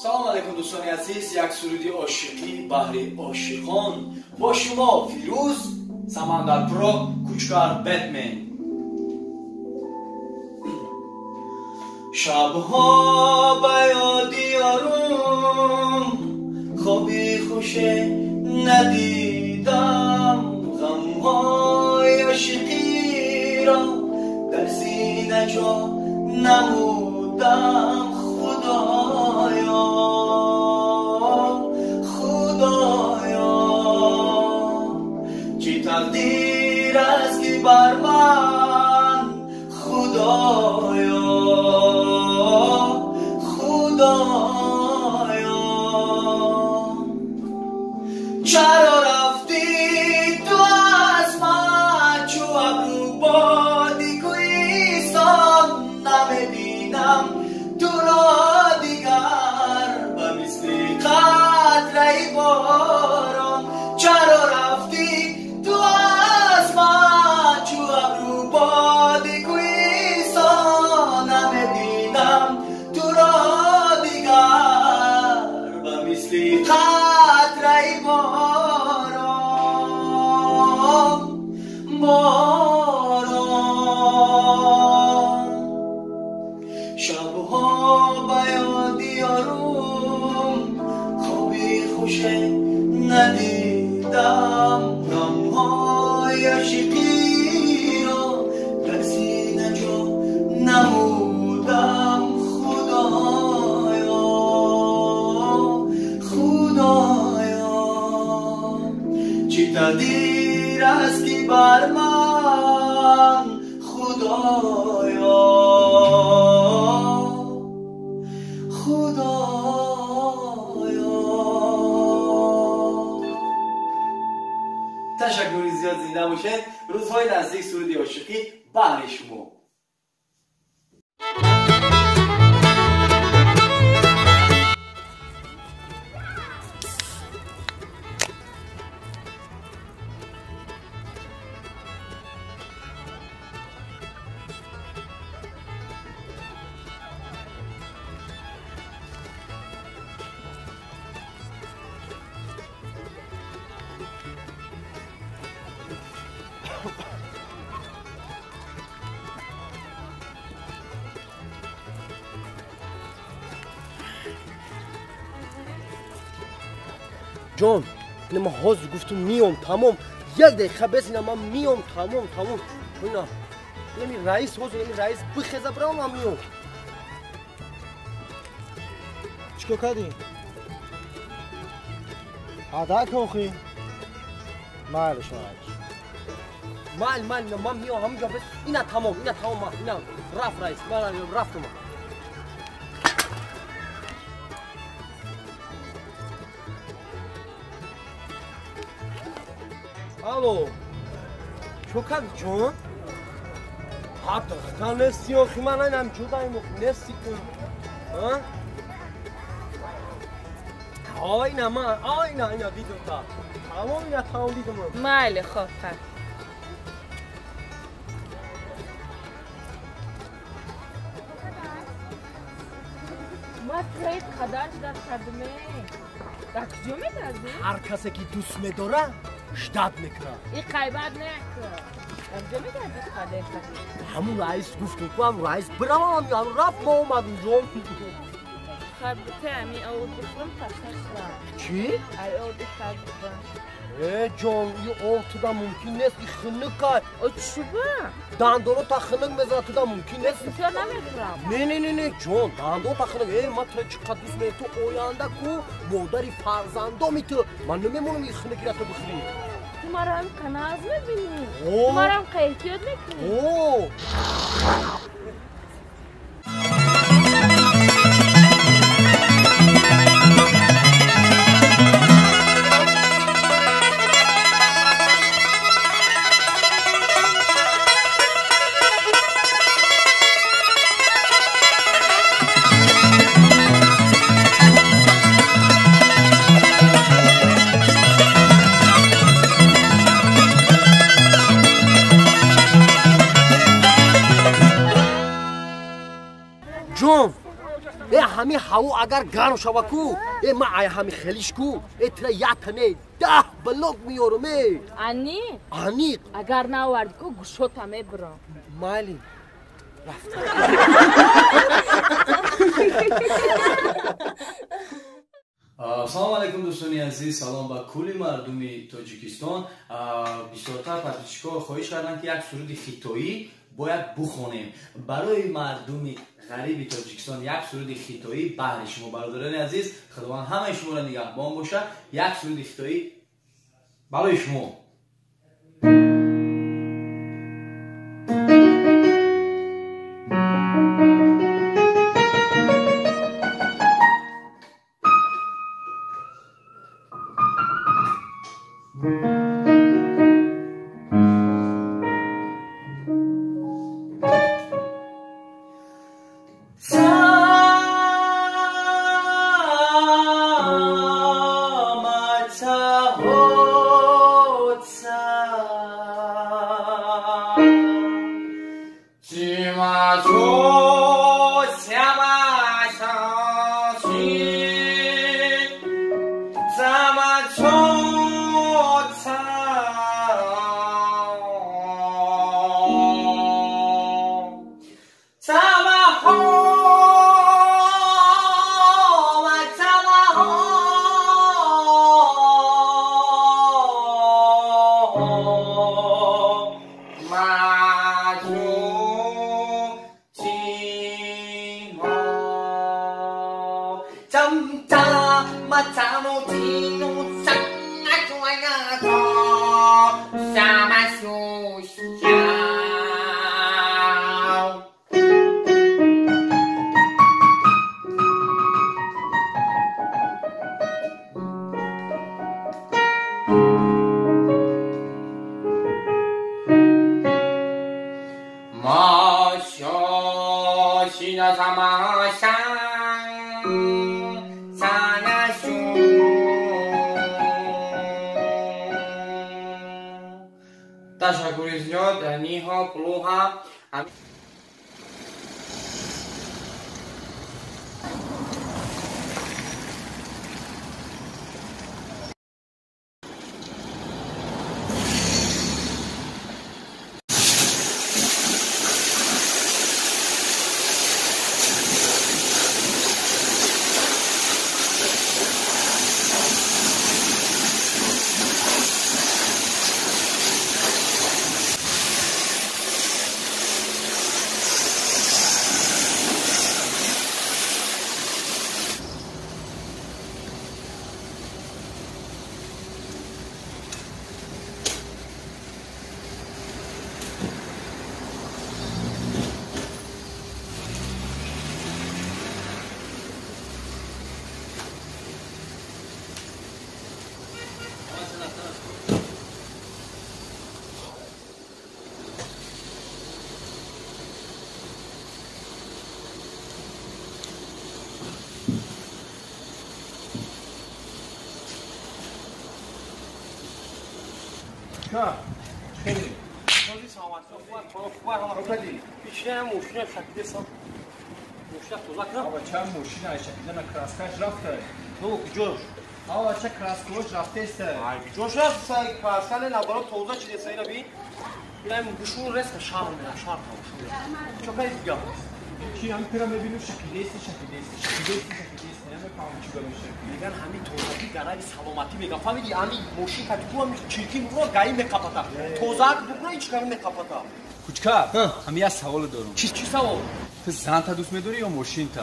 سلام علیکم دوستان عزیز، یک سرودی عاشقی بهر عاشقان با شما فیروز سمندر پرو کوچکار بتمن. شبها به یادی آروم خوابی خوش ندیدم، غمهای عاشقی را در سینه جا نمودم. خدایا چی تقدیر است که بر من، خدایا چرا رفتی تو از من؟ چو ابرو بادی کویستان نمیبینم تو را دیگر به مثل قطره باران. چرا رفتی تو از من؟ چو ابرو بادی کویستان نمیبینم تو را دیگر به مثل قطره باران. شبها به یادی آروم خوابی خوش ندیدم، غمهای عاشقی را در سینه جا نمودم. خدایا چی تقدیر است که بر من، خدایا تشکری زیاد، زنده باشید. روزهای نزدیک سرودی عاشقی بهر شما. جان نما حاضر گفتم میام تمام، یک دقیقه بسینم من میام تمام. اینا یعنی رئیس حاضر، یعنی رئیس بخیزه برام من میام. چیکار کردی؟ عدک آخی؟ مال شما مال من میام همونجا بس. اینا تمام اینا رفت رئیس، من رفتم. الو چوکد جون؟ حتی نستی آخی من اینم جداییم نستی کن. اینا من اینا دیدم تا تمام دیدم. ماله خوب پس ما ترید قدر در کردمه در کجا میدازی؟ هر کسی که دوست میداره شدت میکنه. این قیبت نکن. در کجا میدازی قدر کردی؟ همون رئیس گفتم که هم رئیس برم هم رفت ما اومدم جون. خربته همی آورد بخورم پسش. چی؟ ای آورد خربته. جان یه آورد دا ممکن نیست که خنک کار. چی با؟ دندانو تا خنک میزنه تو دا ممکن نیست. بسیار نمیخورم. نه جان دندانو تا خنک. ما چقدر دوست می تو آینده کو مادری فرزندامی تو. من نمیمونم این خنکی را تو بخوری. تو مرا هم کناز میبینی. تو مرا هم قیفیت میکنی. همین هوا اگر گرم شود کو ما همین خلیش کو اتره یتنه 10 بلوک میارم انی اگر ناوردی کو گوشت همه برام مالی رفت سلام علیکم دوستانی عزیز سلام با کلی مردمی تاجیکستان بسیارتر پرتیچکا خواهش کردن که یک سرود خیتایی باید بخونیم برای مردمی غریب تاجیکستان یک سرود خیتایی بهر شما برادران عزیز خداوند همه شما را نگهبان باشه یک سرود خیتایی برای شما تشکر زیاد نیها پلوها خیلی خیلی سلامت خوبه بیشتر ماشین شکیده سام ماشین توزا کنم آقا چند ماشین شکیده نه کراسکاش رفته تو کجاش آقا چه کراسکوش رفته است ای کجاش رفت سای کراسکا نه برای توزا چیده ساینا بی اینم گوشون رسم شهر نه شهر تو چه کاری دیگه چی هم پیرا میبینم شکیده است نمیفهمم چی میشه میگن همین توزاکی گرای سلامتی میگن فهمیدی همین ماشین که تو هم چیکی میگه گای میکاپاتا توزاک بکنه هیچ کاری میکاپاتا کوچکا همین یه سوال دارم چی سوال تو زن تا دوست می‌داری یا ماشین تا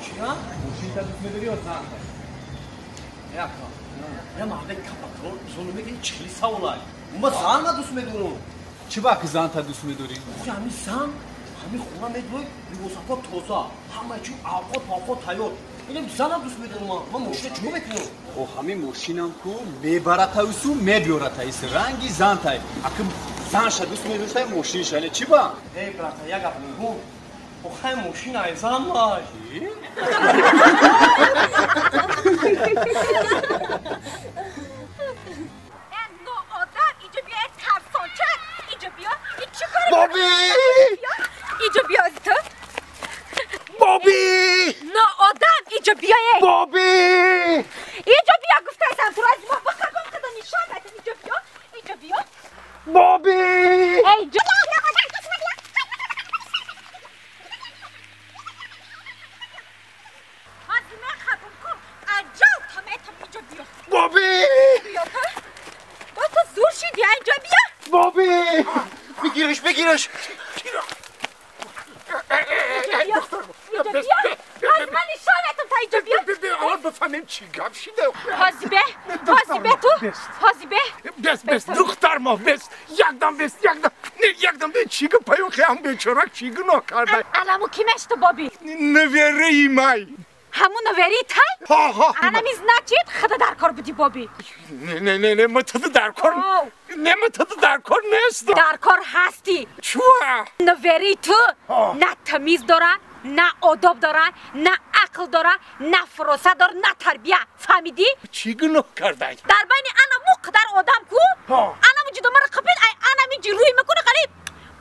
چیا ماشین تا دوست می‌داری یا زن یا یا ماده کاپاتو زونو میگه چی سوالای ما زن دوست میدونم چی با که زن تا دوست می‌داری همین زن همین خونه میدوی لیوسافا توزا همه چی آقا تایور اینم زن دوست میدونم ما ماشین چیکار میکنم او همین ماشینم کو میبرات اوسو میبیورات ایس رنگی زن تای اکم زن شد دوست می‌داری ماشین شله چی با ای براتا یا گپ میگم او خای ماشین ای زن مای بابی اینجا بیا تو بابی نه آدم بابی اینجا بیا گفتم تو از ما بخدا نشان بده اینجا بیا اینجا بیا بابی اینجا بابی با تو زور شدی اینجا بیا بابی بگیرش اینجا بیا از من نشانتم تا اینجا بیا آن بفهمیم چی گپ شده حاضیبه تو حاضیبه بس دخترما بس یکدم چی گپ پیو خیام بیچارک چی گناه کرده علمو کیمش تو بابی نویره ای مای همون نویری تای ها انا میز نچید خدا در کار بودی بابی نه متد در کار نیست در کار هستی چوه نویری تو نه تمیز دارن نه آداب دارن نه عقل دارن نه فروسه دارن نه تربیه فهمیدی؟ چی گناه کرده در بین انا مقدر آدم کو انا مجید مرا قبیل انا میجی روی میکنه قلیب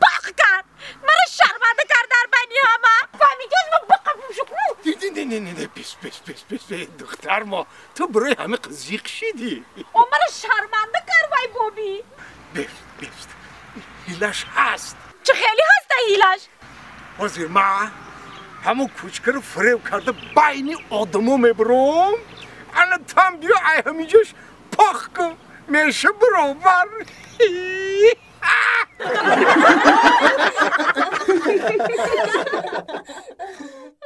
باق کرد مرا شرمنده کرد در بین همه فهمیدی از من بقبول شکنو نه بس دختر ما تو برای همه قزیق شدی او مرا شرمنده کرد وای بابی بس هیلش هست چه خیلی هسته هیلش وزیر ما همون کوچکر فریب کرده بین آدمو میبروم انا تام بیا ای همینجاش پاک کن میشه بروبر